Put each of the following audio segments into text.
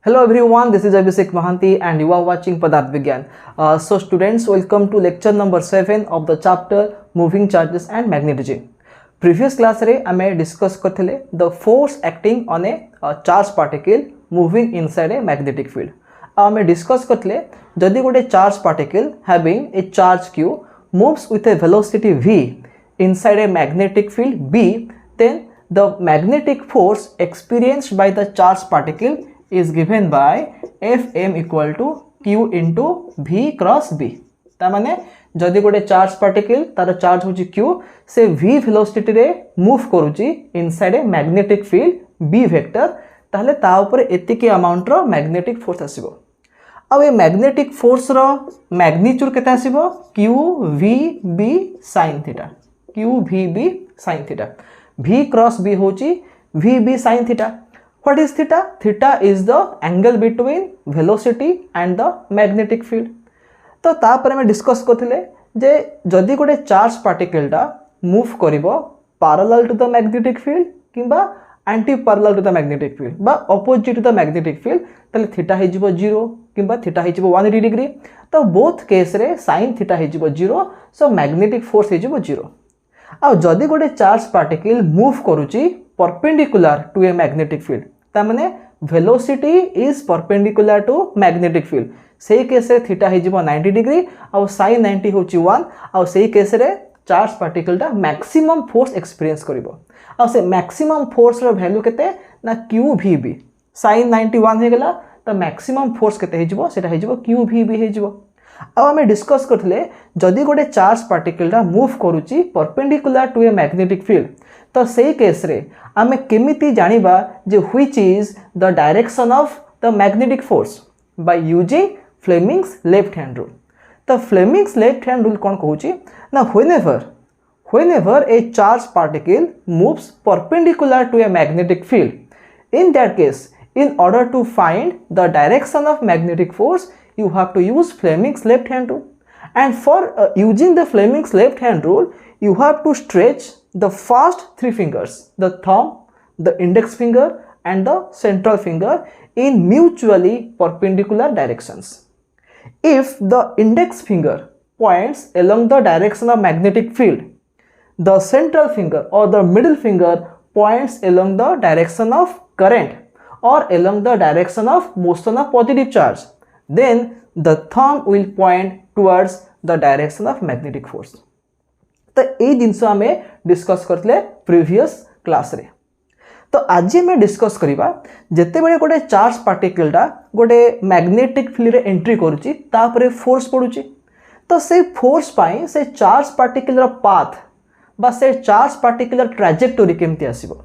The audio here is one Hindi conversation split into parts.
Hello everyone, this is Abhishek Mahanti and you are watching Padarth Vigyan. So students, welcome to lecture number 7 of the chapter Moving Charges and Magnetism. Previous class रे हमें discuss करथिले the force acting on a charged particle moving inside a magnetic field. हमें discuss करथिले जदि गोटे charged particle having a charge q moves with a velocity v inside a magnetic field b, then the magnetic force experienced by the charged particle is given by Fm equal to q into v cross b. ता माने जदि गोटे चार्ज पार्टिकल तार चार्ज होची q से v वेलोसिटी रे मूव करूची inside a magnetic field b vector ताहले ता ऊपर एतिकी अमाउंट रो मैग्नेटिक फोर्स आसीबो. अब ए मैग्नेटिक फोर्स रो मैग्नीट्यूड केते आसीबो q v b sin theta. q v b sin theta. v cross b होची v b sin theta. What is theta? Theta is the angle between velocity and the magnetic field. तो तापर में डिस्कस करथिले जे जदि गोटे चार्ज पार्टिकल टा मूव करिवो parallel to the magnetic field किंबा anti parallel to the magnetic field बा opposite to the magnetic field तले थीटा हे जिवो 0 किंबा थीटा हे जिवो 180 डिग्री. तो बोथ केस रे sin थीटा हे जिवो 0, सो मैग्नेटिक फोर्स हे जिवो 0. आ जदि गोटे चार्ज पार्टिकल मूव करूची perpendicular to a magnetic field ता माने velocity is perpendicular to magnetic field सेही केस रे थीटा हे जिवो 90 डिग्री आ sin 90 होची 1 आ सेही केस रे चार्ज पार्टिकल टा मैक्सिमम फोर्स एक्सपीरियंस करिवो. आ से मैक्सिमम फोर्स रो वैल्यू केते ना qvb sin 91 हे गेला त मैक्सिमम फोर्स केते हे जिवो सेटा हे जिवो qvb हे जिवो. अब हमें डिस्कस करथिले जदि गोटे चार्ज पार्टिकल टा मूव करूची perpendicular to a magnetic field तो सेही केस रे आमे केमिति जानिबा जे which is the direction of the magnetic force by using Fleming's left hand rule. तो फ्लेमिंग्स लेफ्ट हैंड रूल कोन कहूची ना whenever a charged particle moves perpendicular to a magnetic field, in that case in order to find the direction of magnetic force you have to use Fleming's left hand rule. And for using the Fleming's left hand rule you have to stretch the first three fingers, the thumb, the index finger and the central finger in mutually perpendicular directions. If the index finger points along the direction of magnetic field, the central finger or the middle finger points along the direction of current or along the direction of motion of positive charge, then the thumb will point towards the direction of magnetic force. तो ए जिनस आमे डिस्कस करथिले प्रीवियस क्लास रे. तो आज हमें डिस्कस करिबा जते बेले गोटे चार्ज पार्टिकल टा गोटे मैग्नेटिक फील्ड रे एंट्री करूची तापरे फोर्स पडुची तो से फोर्स पाई से चार्ज पार्टिकल रो पाथ बा से चार्ज पार्टिकल ट्रैजेक्टोरी केमती आसीबो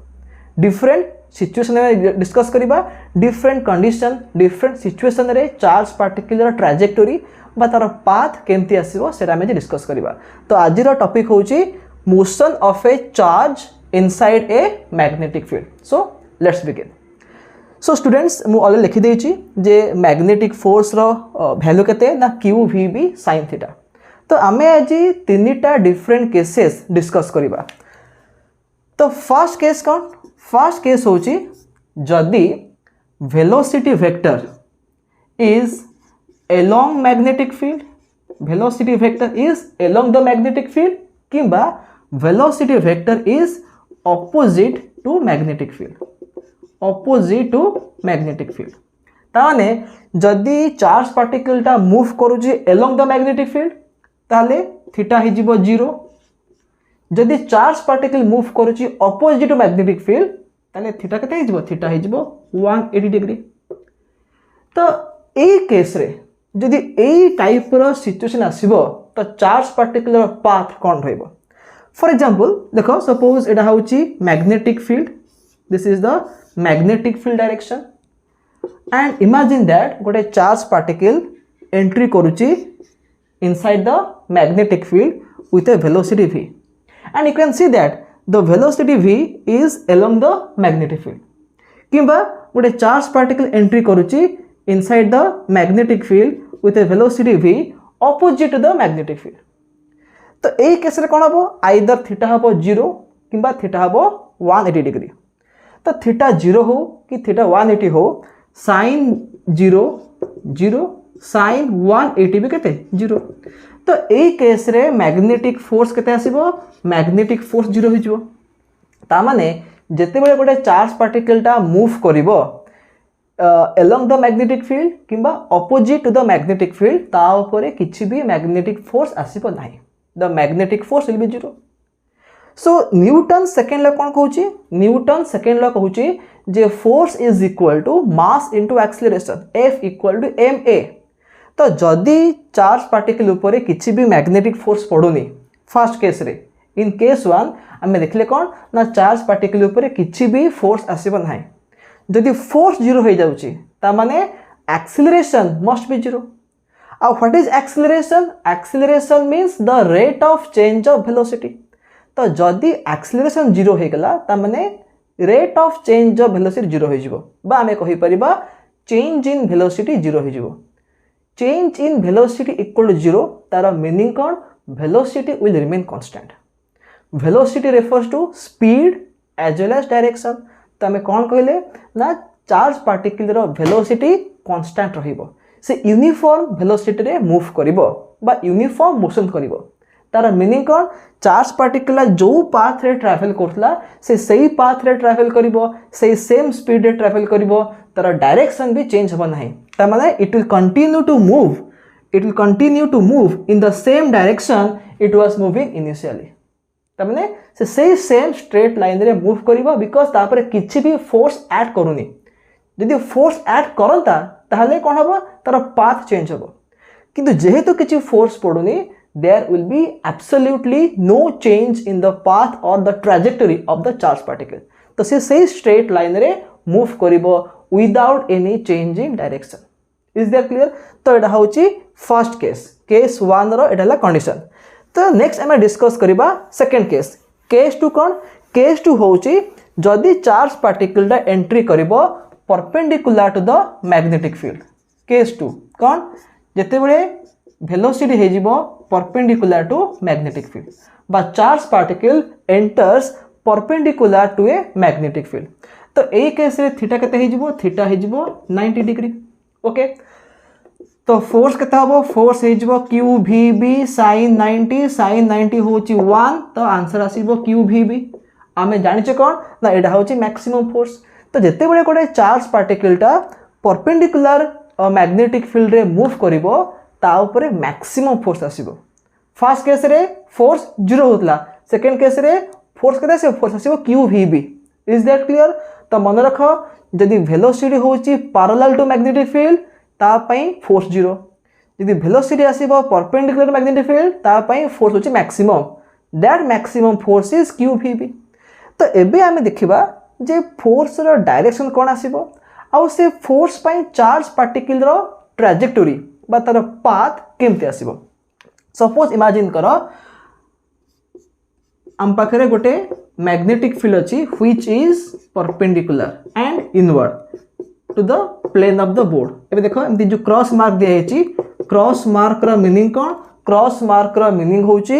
डिफरेंट सिचुएशन में डिस्कस करिबा डिफरेंट कंडीशन डिफरेंट सिचुएशन रे चार्ज पार्टिकल ट्रैजेक्टोरी बा तार पाथ केमती आसीबो सेटा में डिस्कस करिबा. तो आज रो टॉपिक होची motion of a charge inside a magnetic field. So let's begin. So students मु ऑलरेडी लिखि देछि जे मैग्नेटिक फोर्स रो वैल्यू केते ना qvb sin थीटा. तो आमे आज तीनटा डिफरेंट केसेस डिस्कस करिबा. तो फर्स्ट केस कोन? फर्स्ट केस होची जदि velocity vector is along magnetic field, velocity vector is along the magnetic field किंबा velocity vector is opposite to magnetic field, opposite to magnetic field. ताने जदि चार्ज पार्टिकल टा मूव करूची along the magnetic field ताले थीटा हे जिवो 0. जदि चार्ज पार्टिकल मूव करूची opposite to magnetic field ताले थीटा केते हे जिवो थीटा हे जिवो 180 डिग्री. तो ए केस रे जदि ए टाइप रो सिचुएशन आसीबो तो चार्ज पार्टिकल रो पाथ कोन रहइबो. फॉर एग्जांपल देखो सपोज एटा होची magnetic field, this is the magnetic field direction and imagine that गोटे चार्ज पार्टिकल एंट्री करूची inside the magnetic field with a velocity v and you can see that the velocity v is along the magnetic field किंबा गोटे चार्ज पार्टिकल एंट्री करूची inside the magnetic field with a velocity v opposite to the magnetic field. तो ए केस रे कोन हबो आइदर थीटा हबो 0 किंबा थीटा हबो 180 डिग्री. तो थीटा 0 हो कि थीटा 180 हो साइन 0 0 साइन 180 भी केते 0 तो यही केस रे मैग्नेटिक फोर्स केते आसीबो मैग्नेटिक फोर्स 0 हो जिवो ता माने जेते बेले गोटे चार्ज पार्टिकल टा move करिवो along the magnetic field किंबा opposite to the magnetic field ता ऊपर किछि भी magnetic force आसीबो नाही the magnetic force will be 0 so Newton second law कोन कहूची न्यूटन सेकंड लॉ कहूची जे force is equal to mass into acceleration F equal to ma तो जदि चार्ज पार्टिकल ऊपर किछि भी मैग्नेटिक फोर्स पडुनी फर्स्ट केस रे इन केस 1 हमें देखले कोन ना चार्ज पार्टिकल ऊपर किछि भी फोर्स आसीबो नाही जदि फोर्स 0 हो जाउची ता माने एक्सेलरेशन मस्ट बी 0 आ what is acceleration acceleration means the rate of change of velocity तो जदि एक्सेलरेशन 0 हो गला ता माने rate of change of velocity 0 हो जिवो बा हमें कहि परिबा चेंज इन वेलोसिटी 0 हो जिवो change in velocity equal to 0 तार मीनिंग कोन velocity will remain constant velocity refers to speed as well as direction तो आम कौन कहले ना चार्ज पार्टिकल रो वेलोसिटी कांस्टेंट रहिबो से यूनिफॉर्म वेलोसिटी रे मूव करिवो बा यूनिफॉर्म मोशन करिवो तार मीनिंग कोन चार्ज पार्टिकल जो पाथ रे ट्रैवल करथला से सही पाथ रे ट्रैवल करिवो से सेम स्पीड रे ट्रैवल करिवो तार डायरेक्शन भी चेंज हो नाही ता माने it will continue to move in the same direction it was moving initially तमने से सेम स्ट्रेट लाइन रे मूव करिवो बिकॉज तापर किछि भी फोर्स ऐड करूनी यदि फोर्स ऐड करंता ताहले कोन हबो तार पाथ चेंज हबो किंतु जेहेतु किछि फोर्स पडुनी there will be absolutely no change in the path और the trajectory of the charge particle तो से स्ट्रेट लाइन रे मूव करिवो without any change in direction is that clear तो एटा होची फर्स्ट केस 1 रो एटाला कंडीशन तो नेक्स्ट आम डिस्कस करिबा सेकंड केस 2 कौन केस 2 होची जदि चार्ज पार्टिकल टा एंट्री करिवो perpendicular to the magnetic field case 2 कौन जेते बेले वेलोसिटी हे जिवो परपेंडिकुलर टू मैग्नेटिक फील्ड बा charge particle enters perpendicular to a magnetic field तो ए केस रे थीटा केते हे जिवो थीटा हे जिवो 90 डिग्री ओके तो फोर्स केते हबो फोर्स हे जिवो QVB sin 90 होची 1 तो आंसर आसीबो QVB आमे जानिचे कोन ना एटा होची मैक्सिमम फोर्स तो जेते बेले कोडे चार्ज पार्टिकल टा परपेंडिकुलर मैग्नेटिक फील्ड रे मूव करिवो ता ऊपर मैक्सिमम फोर्स आसीबो फर्स्ट केस रे फोर्स 0 होतला सेकंड केस रे फोर्स केते से फोर्स आसीबो QVB इज दैट क्लियर तो मन रखो जदि वेलोसिटी होची पैरेलल टू मैग्नेटिक फील्ड ता पई फोर्स 0 यदि वेलोसिटी आसीबो परपेंडिकुलर मैग्नेटिक फील्ड ता पई फोर्स होची maximum that maximum force is QVB तो एबे आमे देखिबा जे फोर्स रो डायरेक्शन कोन आसीबो आ से फोर्स पई चार्ज पार्टिकल रो ट्रैजेक्टरी बा तार पाथ केमते आसीबो सपोज इमेजिन करो आम पाखरे गोटे मैग्नेटिक फील्ड अछि which is perpendicular and inward to the plane of the board एबे देखो एमती जो क्रॉस मार्क दिया हेची क्रॉस मार्क रा मीनिंग कोन क्रॉस मार्क रा मीनिंग होची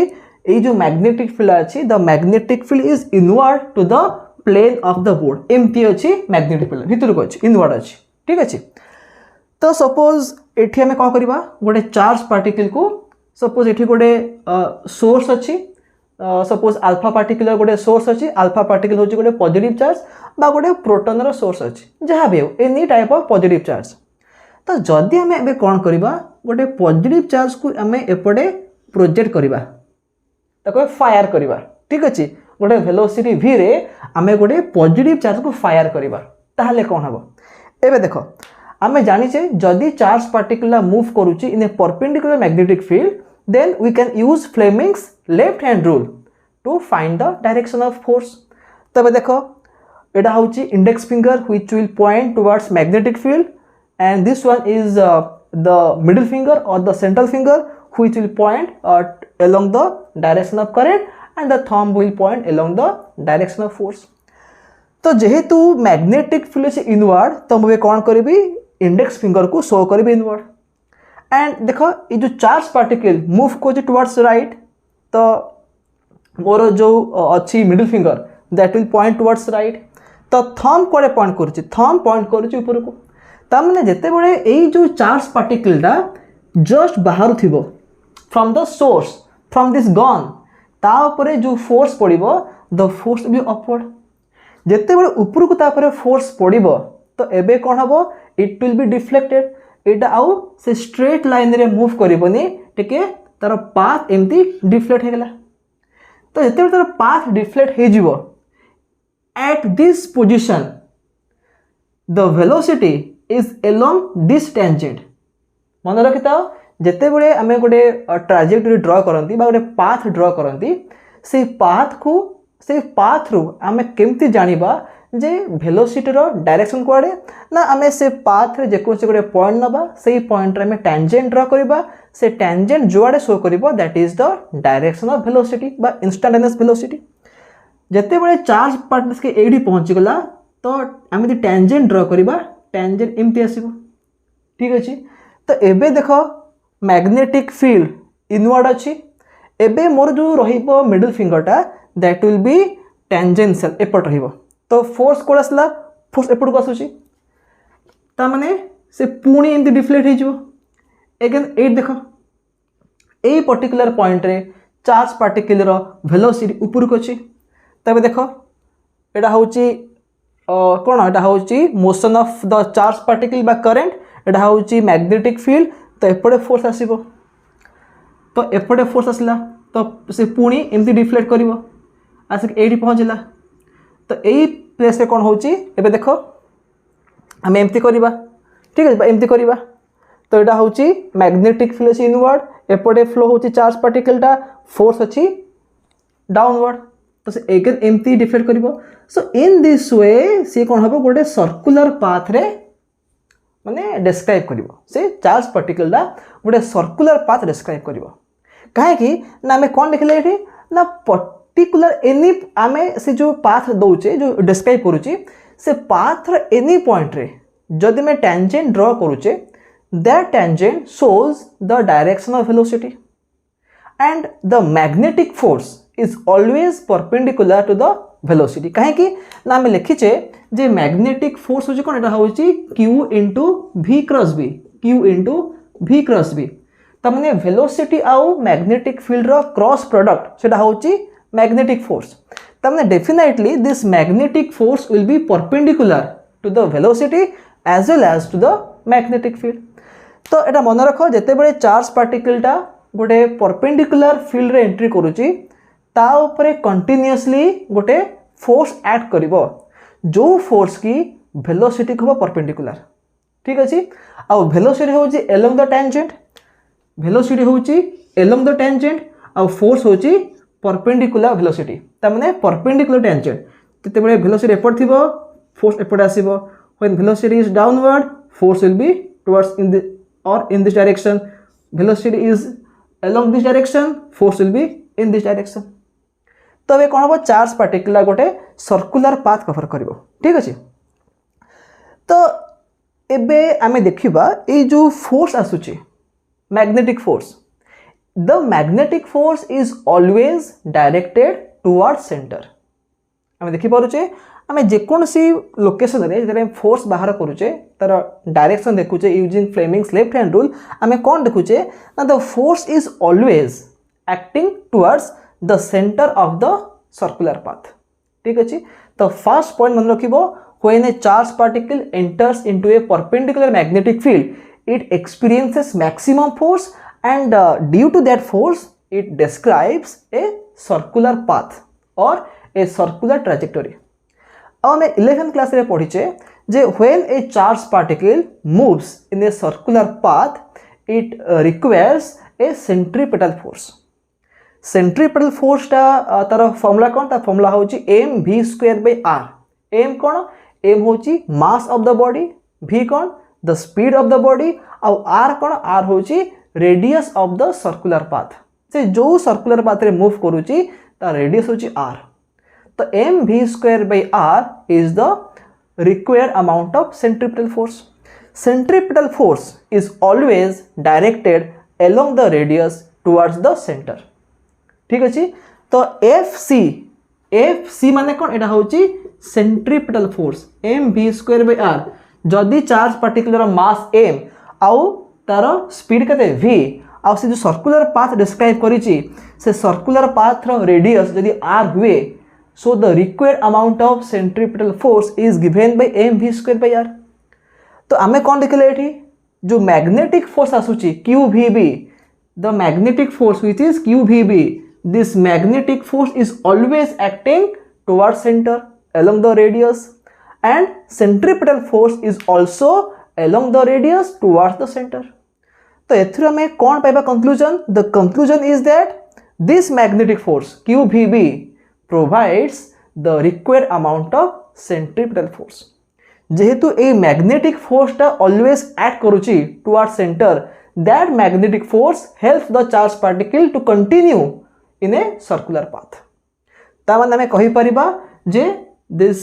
ए जो मैग्नेटिक फील्ड अछि the magnetic field is inward to the plane of the board एमती अछि मैग्नेटिक फील्ड भितर को अछि इनवर्ड अछि ठीक अछि तो सपोज एठी हमें का करबा गोटे चार्ज पार्टिकल को सपोज एठी गोटे सोर्स अछि सपोज अल्फा पार्टिकल गोटे सोर्स अछि अल्फा पार्टिकल होची गोटे पॉजिटिव चार्ज बा गोटे प्रोटॉन रो सोर्स अछि जहा भी हो any type of positive charge तो जदि हमें एबे कोन करबा गोटे पॉजिटिव चार्ज को हमें एपडे प्रोजेक्ट करबा ताको फायर करबा ठीक अछि गोटे वेलोसिटी v रे हमें गोटे पॉजिटिव चार्ज को फायर करबा ताहले कोन हबो एबे देखो हमें जानि छे जदि चार्ज पार्टिकल मूव करूची in a perpendicular magnetic field then we can use Fleming's left hand rule to find the direction of force तबे देखो एटा होची index finger which will point towards magnetic field and this one is the middle finger or the central finger which will point along the direction of current and the thumb will point along the direction of force तो जेहेतु मैग्नेटिक फील्ड से इनवर्ड तो मैं कौन करी इंडेक्स फिंगर को शो करी इनवर्ड एंड देखो ये जो चार्ज पार्टिकल मूव को टुवर्ड्स राइट तो मोर जो अच्छी middle finger that will point towards right तो थंब कोड़े पॉइंट करुच्ची थंब पॉइंट करुच्ची ऊपर को तार जिते बड़े यही जो चार्ज पार्टिकलटा जस्ट बाहर थी from the source from this gun तापर जो फोर्स पड़ो द फोर्स बी अपवर्ड जिते बड़े ऊपर को तापर फोर्स पड़ो तो एबे कौन हम इट विल बी डिफ्लेक्टेड एटा आउ से स्ट्रेट लाइन रे मूव करबनी टिके तार पाथ एमती डिफ्लेक्ट हो गला तो जिते तार पाथ डिफ्लेक्ट हो जिवो at this position the velocity is along this tangent मन रखि था जिते बड़े आम गोटे ट्राजेक्टरी ड्र करती गोटे पाथ ड्र करती से पाथ रु आम केमती जानिबा जे वेलोसिटी रो डायरेक्शन कुआडे ना आमे से पाथ रे जेको से गोटे पॉइंट नबा सेही पॉइंट रे आमे टेंजेंट ड्रा करबा से टेंजेंट जुआडे शो करबो that is the direction of velocity बा इंस्टेंटेनियस वेलोसिटी जते बड़े चार्ज पार्टिकल्स के एडी पहुंच गला तो आमे दी टेंजेंट ड्रा करबा टेंजेंट एमती आसीबो ठीक अछि तो एबे देखो मैग्नेटिक फील्ड इनवर्ड अछि एबे मोर जो रहिबो मिडिल फिंगरटा दैट विल बी टेंजेंशियल एपट रहिबो तो फोर्स कोड आसला फोर्स एपट को आसुची ता माने से पुणी एमती डिफ्लेक्ट हो एगेन ए देखो ए पर्टिकुलर पॉइंट रे चार्ज पार्टिकल रो वेलोसिटी ऊपर को अछि तबे देखो एटा होची कोन एटा होची motion of the charge particle बा करंट एटा होची मैग्नेटिक फील्ड तो एपटे फोर्स आसीबो तो एपटे फोर्स आसला तो से पुणी एमती डिफ्लेक्ट करिवो आसिक एडी पहुंचला तो यही प्लेस रे कौन होची एबे देखो आम एमती करवा ठीक है एमती करवा तो यहाँ होची मैग्नेटिक फील्ड अछि इनवर्ड एपटे फ्लो होची चार्ज पार्टिकलटा फोर्स अछि डाउनवर्ड तो से एगेन एमती deflect करिवो so in this way सी कौन हबो गोटे सर्कुलर पाथ रे माने डिस्क्राइब करिवो से चार्ज पार्टिकलटा गोटे सर्कुलर पाथ डिस्क्राइब करिवो काहे कि ना हमें कौन लिखले एठी ना पर्टिकुलर एनी आमे से जो पाथ दौचे जो डिस्क्राइब करूची से पाथ एनी पॉइंट रे जदि मैं टेंजेंट ड्रॉ करूचे that tangent shows the direction of velocity and the magnetic force is always perpendicular to the velocity काहे कि ना आमे लिखिचे जे मैग्नेटिक फोर्स होची कोन एटा होची q into v cross b q into v cross b तमने वेलोसिटी आउ मैग्नेटिक फील्ड रो क्रॉस प्रोडक्ट सेटा होची magnetic force तमने definitely this magnetic force will be perpendicular to the velocity as well as to the magnetic field तो एटा मन रखो जेते बड़े चार्ज पार्टिकल टा गोटे परपेंडिकुलर फील्ड रे एंट्री करूची ता ऊपर कंटीन्यूअसली गोटे फोर्स ऐड करिवो जो फोर्स की वेलोसिटी को परपेंडिकुलर ठीक अछि आ वेलोसिटी होची along the tangent वेलोसिटी होची along the tangent आ फोर्स होची परपेंडिकुलर वेलोसिटी तमने परपेंडिकुलर टेंजेंट जते बड़े वेलोसिटी एपट थिबो फोर्स एपट आसीबो when velocity is downward force will be towards in this direction velocity is along this direction force will be in this direction तो ए कोन हो चार्ज पार्टिकल गोटे सर्कुलर पाथ कवर करिवो ठीक अछि तो एबे आमे देखिबा ए जो फोर्स आसुची magnetic force the magnetic force is always directed towards center आमे देखि पारुचे आमे जेकोनसी लोकेशन रे जरे फोर्स बाहर करूचे तार डायरेक्शन देखुचे using Fleming's left hand rule आमे कोन देखुचे ना the force is always acting towards the centre of the circular path ठीक अछि तो फर्स्ट पॉइंट मन रखिबो when a charge particle enters into a perpendicular magnetic field it experiences maximum force and due to that force it describes a circular path or a circular trajectory अब मैं 11th क्लास रे पढ़िचे जे when a charged particle moves in a circular path it requires a centripetal force centripetal force टा तार फॉर्मूला कोन ता फॉर्मूला होची mv square by r m cone m होची mass of the body v cone the speed of the body और r कोन r होची radius of the circular path से जो सर्कुलर पाथ रे मूव करूची ता रेडियस होची r तो mv square by r is the required amount of centripetal force centripetal force is always directed along the radius towards the center ठीक अछि तो fc माने कोन एटा होची centripetal force mv square by r जदि चार्ज पार्टिकुलर मास m आउ तार स्पीड केते v आउ से जो सर्कुलर पाथ डिस्क्राइब करिछि से सर्कुलर पाथ रो रेडियस जदि r हुए so the required amount of centripetal force is given by mv²/r। तो आमे कोन देखले एठी जो मैग्नेटिक फोर्स आसुछि qvb, the magnetic force which is qvb, this magnetic force is always acting towards centre along the radius and centripetal force is also along the radius towards the center। तो एथुर हमें कौन पाइबा conclusion? The conclusion is that this magnetic force qvb provides the required amount of centripetal force। जेहेतु ए मैग्नेटिक फोर्स टा ऑलवेज एक्ट करूची toward centre, that magnetic force helps the charge particle to continue in a circular path. ता माने हमें कहि परिबा जे this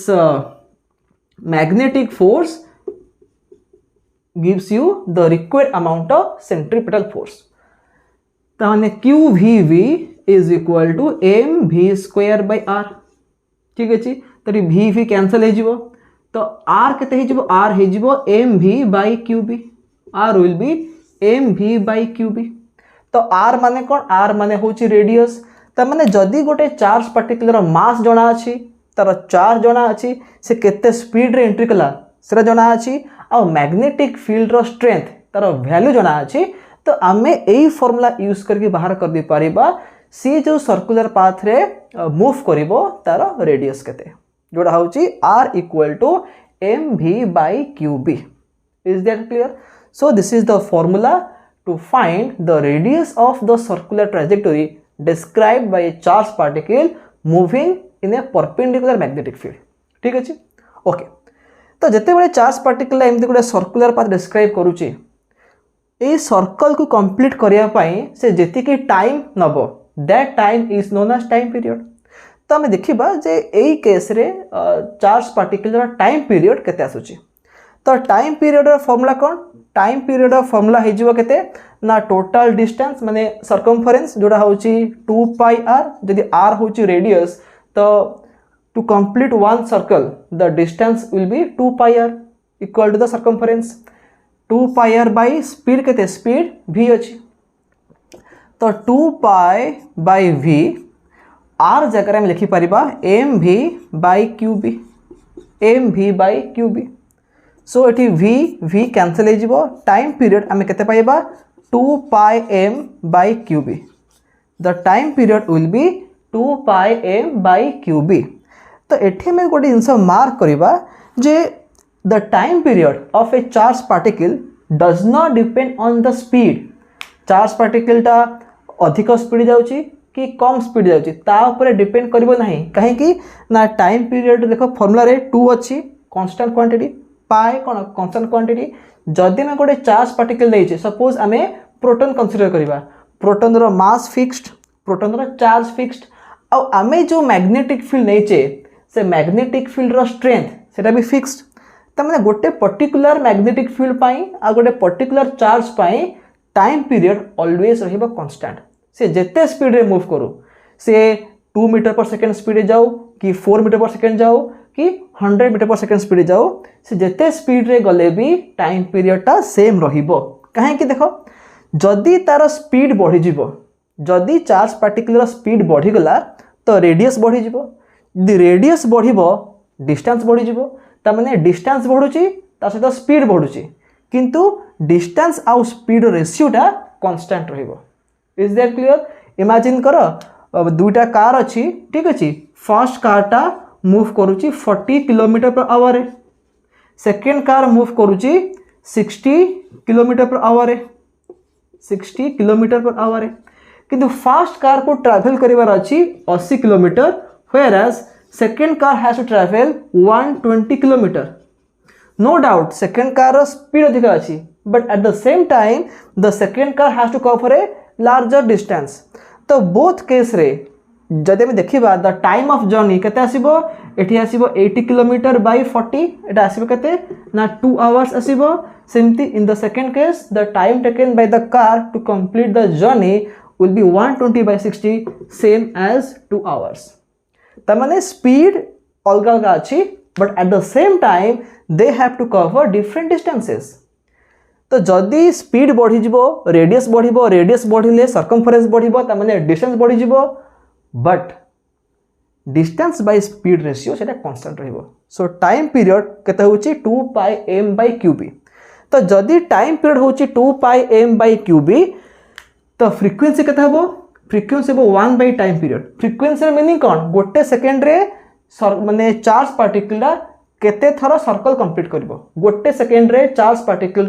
magnetic force gives you the required amount of centripetal force। ताने qvv is equal to mv²/r। ठीक अछि, तरी v कैंसिल हे जिवो तो r केते हे जिवो? r हे जिवो mv/qb, r will be mv/qb। तो r माने कोन? r माने होची रेडियस। ता माने जदी गोटे चार्ज पार्टिकुलर मास जणा अछि, तार चार्ज जणा अछि, से केते स्पीड रे एंट्री कला सेरा जणा अछि, आ मैग्नेटिक फील्ड रो स्ट्रेंथ तार वैल्यू जणा अछि। तो आमे एई फार्मूला यूज करके बाहर कर दी पारिबा सी जो सर्कुलर पाथ रे मूव करिवो तार रेडियस केते, जोडा होची r = mv/qb। Is that clear? So this is the formula to find the radius of the circular trajectory described by a charge particle moving in a perpendicular magnetic field. ठीक अछि, ओके। तो जते बड़े चार्ज पार्टिकल एमती गोटे सर्कुलर पाथ डिस्क्राइब करूची, ए सर्कल को कंप्लीट करिया पई से जेतिकी टाइम नबो, that time is known as time period. तो हमें देखिबा जे एई केस रे चार्ज पार्टिकल टाइम पीरियड केते आसुची। तो टाइम पीरियड रो फार्मूला कोन? टाइम पीरियड रो फार्मूला हे जिवो केते ना टोटल डिस्टेंस माने सर्कमफरेंस जोडा होची 2πr, जदि r होची रेडियस तो to complete one circle the distance will be 2πr equal to the circumference। 2πr by speed केते? speed v अछि, तो 2π/v r जगह हम लिखि परिबा mv/qb, mv/qb। सो एठी v कैंसिल हे जिवो, टाइम पीरियड हमें केते पाइबा? 2πm/qb। The time period will be 2πm/qb। तो एठी में गोटे जिनस मार्क करिबा जे the time period of a charge particle does not depend on the speed. Charge particle टा अधिक स्पीड जाउची कि कम स्पीड जाउची ता ऊपर डिपेंड करिवो नाही। काहे कि ना टाइम पीरियड देखो फार्मूला रे 2 अछि कांस्टेंट क्वांटिटी, पाई कोन कांस्टेंट क्वांटिटी। जदि में गोटे चार्ज पार्टिकल देइछे, सपोज आमे प्रोटॉन कंसीडर करिबा, प्रोटॉन रो मास फिक्स्ड, प्रोटॉन रो चार्ज फिक्स्ड, आ आमे जो मैग्नेटिक फील्ड नैचे से मैग्नेटिक फील्ड रो स्ट्रेंथ सेटा भी फिक्स्ड। त माने गोटे पर्टिकुलर मैग्नेटिक फील्ड पाई आ गोटे पर्टिकुलर चार्ज पाई टाइम पीरियड ऑलवेज रहिबो कांस्टेंट। से जेते स्पीड रे मूव करू, से 2 मीटर पर सेकंड स्पीड जाऊ कि 4 मीटर पर सेकंड जाऊ कि 100 मीटर पर सेकंड स्पीड जाऊ, से जेते स्पीड रे गले भी टाइम पीरियड टा सेम रहिबो। काहे कि देखो जदि तार स्पीड बढ़ी जिवो, जदि चार्ज पार्टिकुलर स्पीड बढ़ी गला तो रेडियस बढ़ी जिवो, यदि रेडियस बढ़िबो डिस्टेंस बढ़ी जिवो। ता माने डिस्टेंस बढ़ुची ता सहित स्पीड बढ़ुची, किंतु डिस्टेंस आउ स्पीड रेशियो टा कांस्टेंट रहिबो। Is that clear? इमेजिन करो दुईटा कार अछि, ठीक अछि। फर्स्ट कार टा मूव करूची 40 किलोमीटर पर आवर रे, सेकंड कार मूव करूची 60 किलोमीटर पर आवर रे, 60 किलोमीटर पर आवर रे। किंतु फर्स्ट कार को ट्रैवल करिवार अछि 80 kilometre, whereas second car has to travel 120 kilometer। No doubt second car speed अधिक अछि, but at the same time the second car has to cover a larger distance। तो both case रे जदि हम देखिबा द टाइम ऑफ जर्नी केते आसीबो, एठी आसीबो 80 किलोमीटर बाय 40, एटा आसीबो केते ना 2 आवर्स आसीबो। Simply in the second case the time taken by the car to complete the journey will be 120 by 60 same as 2 hours। तमाने स्पीड अलग अलग अच्छी but at the same time they have to cover different distances. तो जदि स्पीड बढ़ी रेडियस बढ़िबो, रेडियस बढ़िले सर्कमफरेन्स बढ़िबो, ता माने डिस्टेंस बढ़िजिबो, but distance by speed ratio सेटा कांस्टेंट रहिबो। सो टाइम पीरियड केते होची 2 पाई m बाय क्यूबी। तो जदि टाइम पीरियड होची 2 पाई m बाय क्यूबी, तो फ्रीक्वेंसी केते हबो? फ्रीक्वेंसी हबो 1 by time period. Frequency meaning कोन? गोटे सेकेंड रे माने चार्ज पार्टिकल केते थरो सर्कल कंप्लीट करिवो, गोटे सेकेंड रे चार्ज पार्टिकल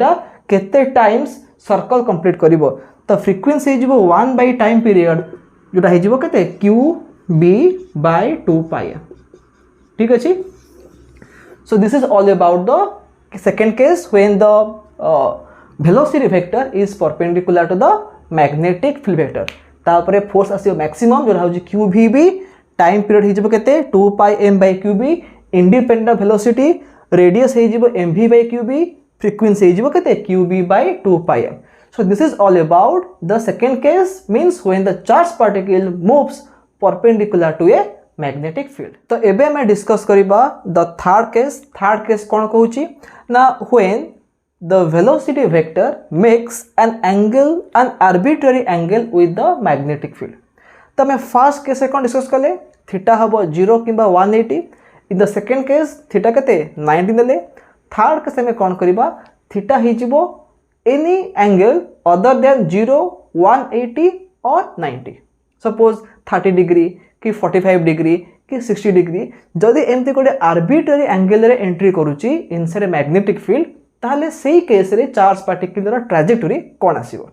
केते टाइम्स सर्कल कंप्लीट करिवो। तो फ्रीक्वेंसी हे जिवो 1 बाय टाइम पीरियड, जोटा हे जिवो केते क्यू बी बाय 2 पाई। ठीक अछि। So this is all about the second case when the velocity vector is perpendicular to the magnetic field vector। तापरे फोर्स आसियो मैक्सिमम जोरा होजी qvb, टाइम पीरियड हे जिवो केते 2 pi m by qb, independent of velocity, radius हे जिवो mv बाय qb, फ्रीक्वेंसी हे जिवो केते qb by 2 pi m। So this is all about the second case, means when the charged particle moves perpendicular to a magnetic field. तो एबे मैं डिस्कस करिबा the third case. Third case कोन कहूची ना, when the velocity vector makes an angle, an arbitrary angle with the magnetic field. तो मैं फर्स्ट केस कोन डिस्कस कले, थीटा हबो 0 किबा 180। In the second case theta केते 90 देले। थर्ड केस में कोन करिबा, थीटा हि जिवो एनी एंगल अदर देन 0, 180 और 90। सपोज 30 डिग्री कि 45 डिग्री कि 60 डिग्री जदि एमती गोटे आर्बिट्ररी एंगल रे एंट्री करूची इनसाइड मैग्नेटिक फील्ड, ताहले सेही केस रे चार्ज पार्टिकल ट्राजेक्टोरी कोन आसीबो।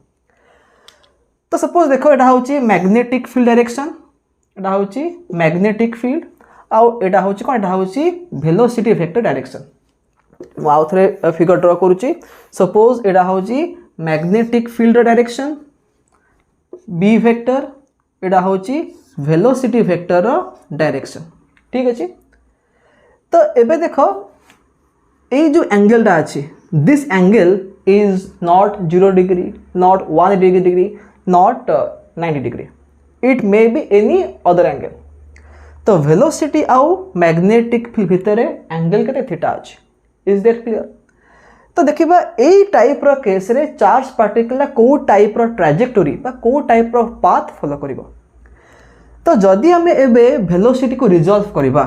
तो सपोज देखो एटा होची मैग्नेटिक फील्ड डायरेक्शन, एटा होची मैग्नेटिक फील्ड, आउ एटा होची कोन, एटा होची वेलोसिटी वेक्टर डायरेक्शन। मु आउ थरे फिगर ड्रा करूची। सपोज एटा होची magnetic field direction B vector, एटा होची वेलोसिटी वेक्टर डायरेक्शन। ठीक अछि। तो एबे देखो ए जो एंगल दा अछि, this angle is not 0 degree, not 180 degree, not 90 degree, it may be any other angle. तो वेलोसिटी आउ मैग्नेटिक फील्ड भितर एंगल केते थीटा अछि। Is that clear? तो देखिबा ए टाइप रो केस रे चार्ज पार्टिकल को टाइप रो ट्राजेक्टोरी बा को टाइप रो पाथ फॉलो करिवो। तो जदि आमे एबे वेलोसिटी को रिजॉल्व करिबा,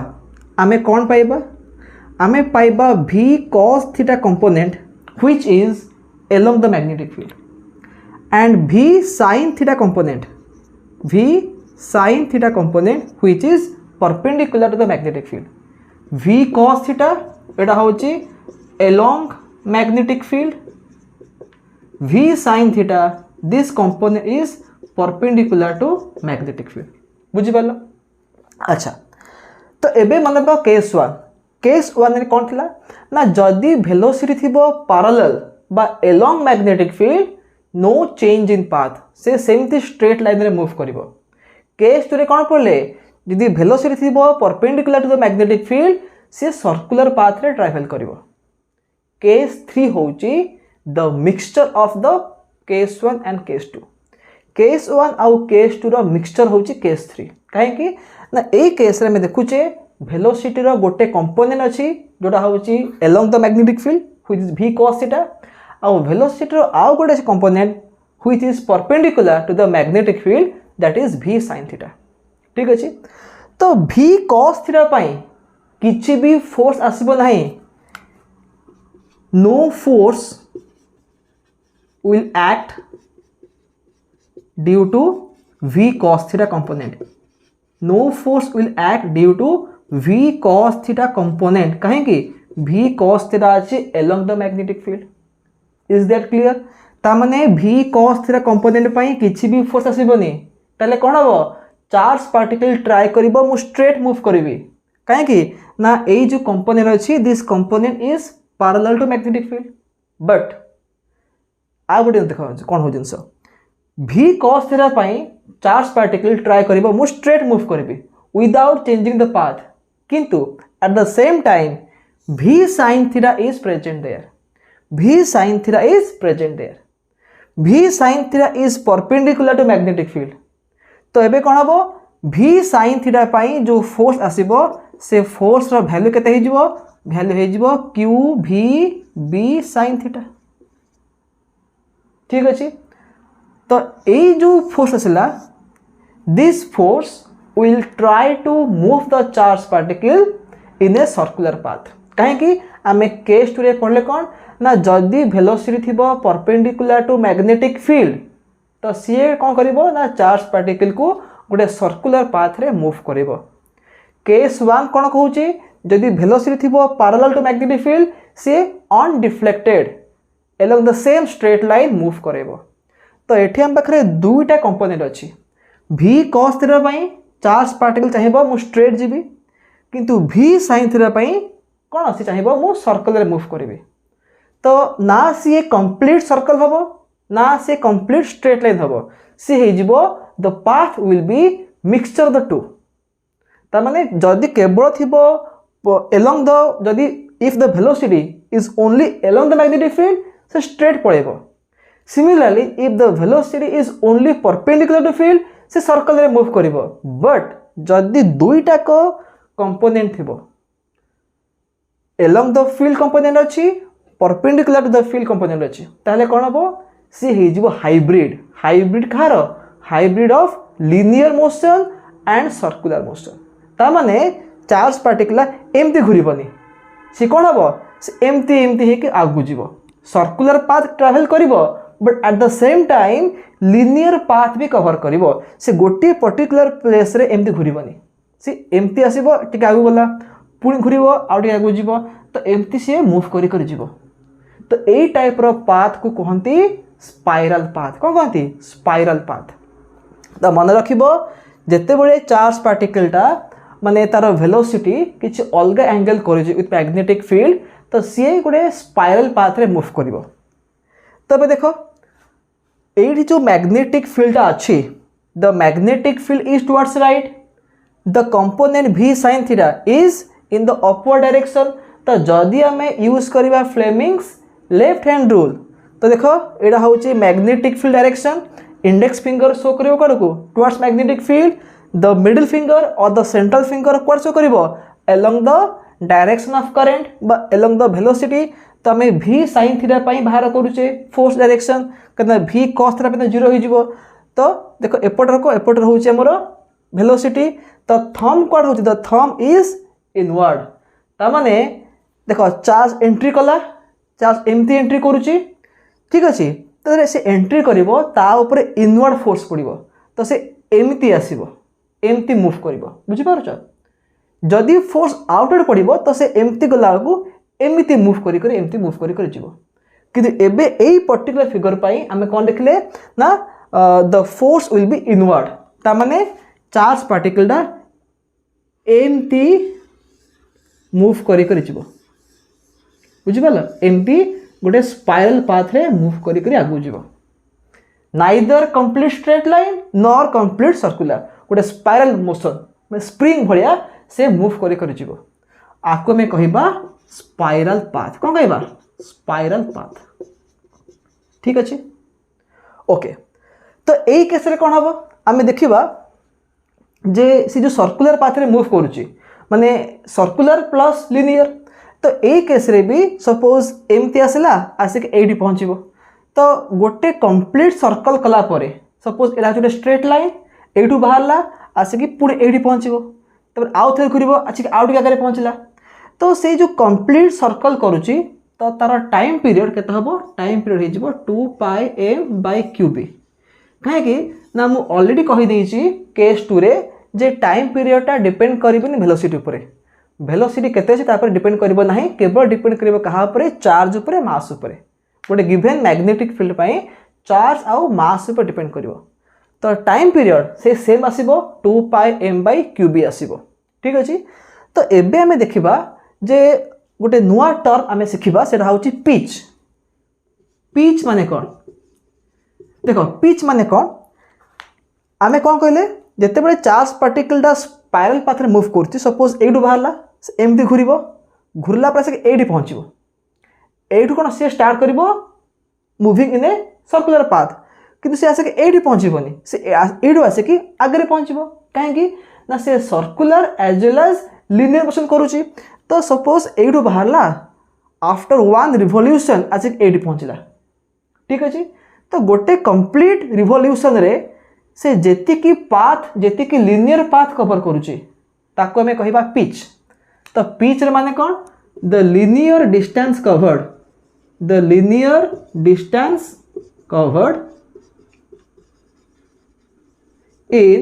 आमे कोन पाइबा? आमे पाइबा v cos theta component which is along the magnetic field and v sin theta component, v sin theta component which is perpendicular to the magnetic field। v cos theta एटा होची along magnetic field, v sin theta this component is perpendicular to magnetic field। बुझी पालो? अच्छा, तो एबे मन पा केस 1। केस 1 रे कोन थिला ना, जदि वेलोसिटी थिबो पैरेलल बा along magnetic field, no change in path, से सेमती स्ट्रेट लाइन रे मूव करिवो। केस 2 रे कोन पड़ले, जदि वेलोसिटी थिबो perpendicular to the magnetic field, से सर्कुलर पाथ रे ट्रैवल करिवो। केस 3 होची the mixture of the case 1 and case 2। Case 1 आउ केस 2 रो मिक्सचर होची केस 3। काहे कि ना ए केस रे में देखुचे वेलोसिटी रो गोटे कंपोनेंट अछि जोटा होची along the magnetic field which is v cos theta, आउ वेलोसिटी रो आउ गोटे component which is perpendicular to the magnetic field that is v sin theta. ठीक अछि। तो v cos थीटा पई किछि भी फोर्स आसीबो नाही, no force will act due to v cos theta component, no force will act due to v cos theta component। कहें कि v cos theta अछि along the magnetic field। is that clear? ता माने v cos theta component पई किछि भी फोर्स आसीबोनी, ताले कोन हबो, चार्ज पार्टिकल ट्राई करिवो मु स्ट्रेट मूव करिवि। कहें कि ना ए जो कंपोनेंट अछि, this component is parallel to magnetic field. But आ गोटे देखो कोन हो जिंस, v cos थीटा पई चार्ज पार्टिकल ट्राई करिवो मु स्ट्रेट मूव करिवि विदाउट चेंजिंग द पाथ, किंतु at the same time v sin theta is present there, v sin theta is present there, v sin theta is perpendicular to magnetic field. तो एबे कोन हबो, v sin थीटा पई जो फोर्स आसीबो से फोर्स रो वैल्यू केते हेजिवो वैल्यू हेजिवो क्यू भी बी साइन थीटा ठीक अछि तो ए जो फोर्स असला this force will try to move the charged particle in a circular path कहीं आमे केस 2 रे पढ़ले कौन ना जदि वेलोसिटी थिबो परपेंडिकुलर टू मैग्नेटिक फील्ड तो सी कौन करिवो ना चार्ज पार्टिकल को गोटे सर्कुलर पाथ रे मूव करिवो केस 1 कौन कहूची जदि वेलोसिटी थिबो पैरेलल टू मैग्नेटिक फील्ड से undeflected along the same straight line मूव करिवो तो एठी हम पाखरे दुईटा कंपोनेंट अछि v cos थीटा पई चार्ज पार्टिकल चाहिए मु स्ट्रेट जीवी किंतु v sin थीटा पई कौन सी चाहिए मु सर्कल मूव करी तो ना सी कंप्लीट सर्कल हम ना सी कंप्लीट स्ट्रेट लाइन हम सी हो the path will be mixture the two तार माने जदि केवल थिबो along द जदि if the velocity is only along the magnetic field से स्ट्रेट पळेबो similarly if the velocity is only perpendicular to field से सर्कल रे मूव करिवो बट जदि दुईटा को कंपोनेंट थिबो along द फील्ड कंपोनेंट अछि perpendicular to the field component अछि ताले कोन हबो से हेजिवो हाइब्रिड हाइब्रिड खारो hybrid of linear motion and circular motion ता माने चार्ज पार्टिकल एमती घुरिबनी से कोन हबो से एमती हे के आगु जीवो सर्कुलर पाथ ट्रैवल करिवो but at the same time linear path भी कवर करिवो से गोटे पर्टिकुलर प्लेस रे एमती घुरिबनी से एमती आसीबो टिके आगु गला पुणी घुरिबो आ टिके आगु जीवो तो एमती से मूव करी करी जीवो तो एई टाइप रो पाथ को कहंती स्पाइरल पाथ कोन कहंती स्पाइरल पाथ तो मन रखिबो जेते बळे चार्ज पार्टिकल टा माने तार वेलोसिटी किछि अलगा एंगल करि जे विथ मैग्नेटिक फील्ड तो सी गोटे स्पाइरल पाथ रे मूव करिवो तबे देखो एठी जो मैग्नेटिक फील्ड अच्छी the magnetic field is towards right the component v sin theta is in the upward direction तो जदि आम यूज करवा फ्लेमिंग्स लेफ्ट हैंड रूल तो देखो एटा होची magnetic field direction index finger show करिवो कड़ को towards magnetic field the middle finger और द सेंट्रल फिंगर क्वाड शो करिवो along the direction of current बा along द वेलोसिटी तो आम v sin थीटा पई बाहर करूचे फोर्स डायरेक्शन कना v cos थीटा पे 0 हो जिवो तो देखो एपटर होची हमर वेलोसिटी तो थंब क्वाड होची द थंब इज इनवर्ड ता माने देखो चार्ज एंट्री कला चार्ज एमती एंट्री करूची ठीक अछि तो से एंट्री करिवो ता ऊपर इनवर्ड फोर्स पड़िवो तो से एमती आसीबो एमती मूव करिवो बुझि पारुछ जदि फोर्स आउटवर्ड पड़िवो तो से एमती गला को एमती मूव करी करी एमती मूव करी करी जीवो किंतु एबे एई पर्टिकुलर फिगर पाई हमें कोन देखले ना the force will B inward ता माने चार्ज पार्टिकल दा एमती मूव करी करी जीवो बुझि पाला एमती गोटे स्पाइरल पाथ रे मूव करी करी आगु जीवो neither complete straight line nor complete circular गोटे स्पाइरल मोशन स्प्रिंग भलिया से मूव करी करी जीवो आको में कहिबा स्पाइरल पाथ कौन कहबा स्पाइरल पाथ ठीक अच्छे ओके तो यही केस रे कौन हम आम देखा जे सी जो सर्कुलर पाथ रे मूव करुच्ची माने सर्कुलर प्लस लिनियर तो यही केस रे भी सपोज एमती आसला आसिक एडी पहुँचो तो गोटे कंप्लीट सर्कल कला परे सपोज एटा गोटे स्ट्रेट लाइन एठू बाहरला आसिक पुणी एडी पहुँचो तब आउ थे घूर आसिक आउ टी जगह पहुँचला तो से जो कंप्लीट सर्कल करुच्ची तो तार टाइम पीरियड केते हबो टाइम पीरियड हो 2 पाई m बाय क्यूबी कहीं ना मु ऑलरेडी कही देछि केस 2 रे जे टाइम पीरियड टा डिपेंड करिबनी वेलोसिटी ऊपर वेलोसिटी केते छै तापर डिपेंड करिबो नाही केवल डिपेंड करिबो कहा ऊपर चार्ज ऊपर मास ऊपर गोटे गिवन मैग्नेटिक फील्ड पई चार्ज आउ मास ऊपर डिपेंड करिबो तो टाइम पीरियड से same आसीबो 2 pi m by QB आसीबो ठीक अछि तो एबे हमें देखिबा जे गोटे नुआ टर्म आमे शिखिबा सेटा होची पिच पिच माने कोन देखो पिच माने कोन आमे कोन कहले जते बळे चार्ज पार्टिकल डा स्पाइरल पाथ रे मूव करती सपोज एडू बाहरला एमती घुरिबो घुरला पर से एडी पहुंचिबो एडू कोन से स्टार्ट करिवो moving in a circular path किंतु से आसे एडी पहुंचिबोनी से एडू आसे कि आगरे पहुंचिबो काहे कि ना से circular as well as linear motion करूची तो सपोज एठू बाहरला आफ्टर वन रिवोल्यूशन आसिक एठी पहुँचला ठीक अच्छे तो गोटे कंप्लीट रिवोल्यूशन रे से जेतिकी पाथ जेतिकी लिनियर पाथ कवर करूची ताको हमें कहिबा पिच तो पिच रे माने कौन the linear distance covered in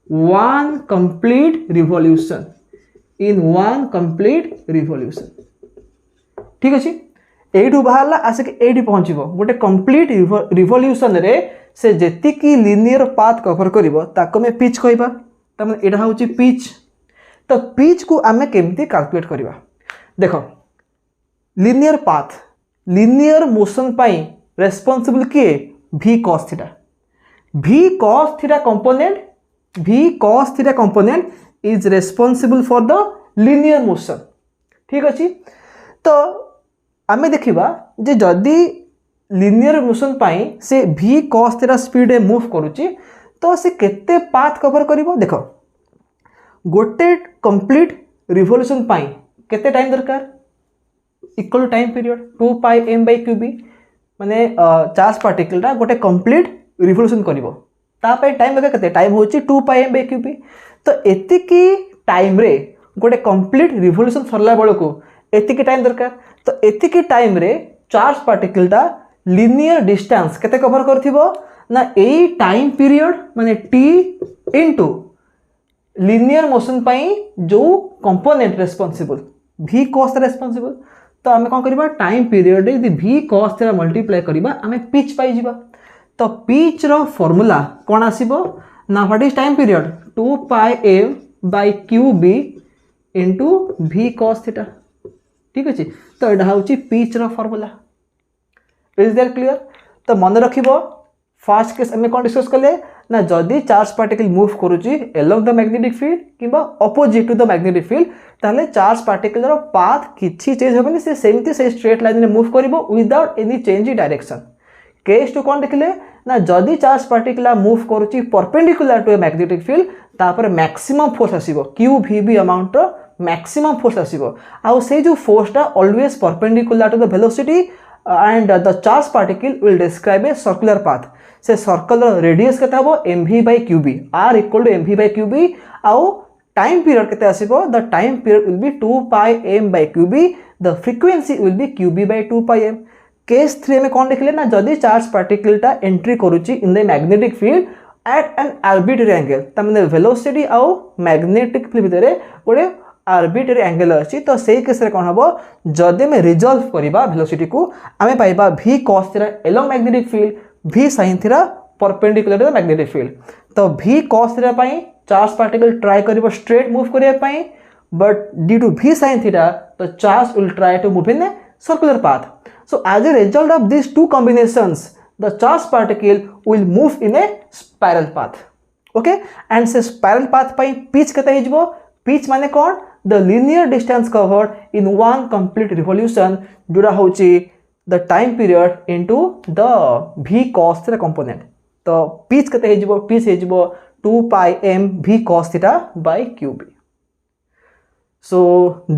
one complete revolution ठीक अच्छे एठू बाहरला आसिक एठी पहुँचबो गोटे कंप्लीट रिवोल्यूशन रे से जेतिकी लिनियर पाथ कवर करिवो ताको में पिच कहबा त माने एटा होची पिच तो पिच को आमे केमती कैलकुलेट करबा देखो लिनियर पाथ लिनियर मोशन पाई रेस्पोंसिबल किए v cos theta v cos theta component is responsible for the linear motion ठीक अच्छे तो आमे देखिबा जे जदि लिनियर मोशन पाई से v cos theta स्पीड रे मूव करूची तो से केते पाथ कवर करिवो देखो गोटे कंप्लीट रिवोल्यूशन पाई केते टाइम दरकार equal time period 2 pi m by qb माने चार्ज पार्टिकल रा गोटे कंप्लीट रिवोल्यूशन करिवो तापे टाइम लगे केते टाइम होची 2 पाई m by qb तो एतिकी टाइम रे गोटे कंप्लीट रिवोल्यूशन सरला बेल को एतिकी टाइम दरकार तो एतिकी टाइम रे चार्ज पार्टिकल टा लिनियर डिस्टेंस केते कवर करथिबो ना एई टाइम पीरियड माने t इनटू लिनियर मोशन पाई जो component responsible v cos responsible तो आमे कोन करबा टाइम पीरियड रे v cos थीटा मल्टीप्लाई करबा आमे पिच पाई जिबा तो पिच रो फार्मूला कोन आसीबो ना what is time period 2 pi m by qb into v cos theta ठीक अछि तो एडा होची पिच रो फार्मूला इज दैट क्लियर तो मन रखिबो फर्स्ट केस हमें कोन डिस्कस करले ना जदी चार्ज पार्टिकल मूव करूची अलोंग द मैग्नेटिक फील्ड किबा opposite to the magnetic field ताले चार्ज पार्टिकल रो पाथ किछि चेंज होबनी से सेमती से स्ट्रेट लाइन रे मूव करबो without any change in direction case two कोन देखले ना जदी चार्ज पार्टिकल मूव करूची perpendicular to a magnetic field तापर मैक्सिमम फोर्स आसीबो q vb अमाउंट रो मैक्सिमम फोर्स आसीबो आ से जो फोर्स टा always perpendicular to the velocity and the charge particle will describe a circular path से सर्कल रेडियस केते हबो mv by qb r equal to mv by qb आउ टाइम पीरियड केते आसीबो the time period will be 2 pi m by qb the frequency will be qb by 2 pi m case 3 में कोन देखले ना जदी चार्ज पार्टिकल टा एंट्री करूची in the magnetic field at an arbitrary angle त माने वेलोसिटी आउ मैग्नेटिक फील्ड भितरे गोटे आर्बिट्रेरी एंगल अछि तो सेही केस रे कोन हबो जदि में रिजॉल्व करिबा वेलोसिटी को आमे पाइबा v cos theta along magnetic field v sin theta perpendicular to the magnetic field तो v cos थीटा पई चार्ज पार्टिकल ट्राई करिबो स्ट्रेट मूव करिया पई but due to v sin theta तो charge will try to move in a circular path so as a result of these two combinations the charge particle will move in a spiral path okay and से spiral path पई पिच केते हिजबो पिच माने कोन the linear distance covered in one complete revolution जोड़ा होची the time period into the v cos theta component तो पिच केते हेजिबो pitch हेजिबो 2 pi m v cos theta by qb so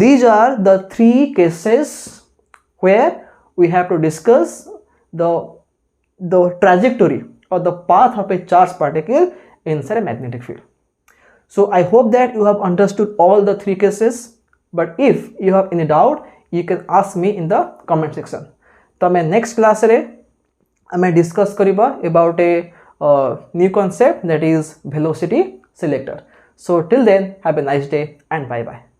these are the three cases where we have to discuss the trajectory or the path of a charged particle inside a magnetic field. So I hope that you have understood all the three cases, but if you have any doubt you can ask me in the comment section. तो मैं next class रे मैं discuss करिबा about a new concept that is velocity selector. So till then have a nice day and bye bye.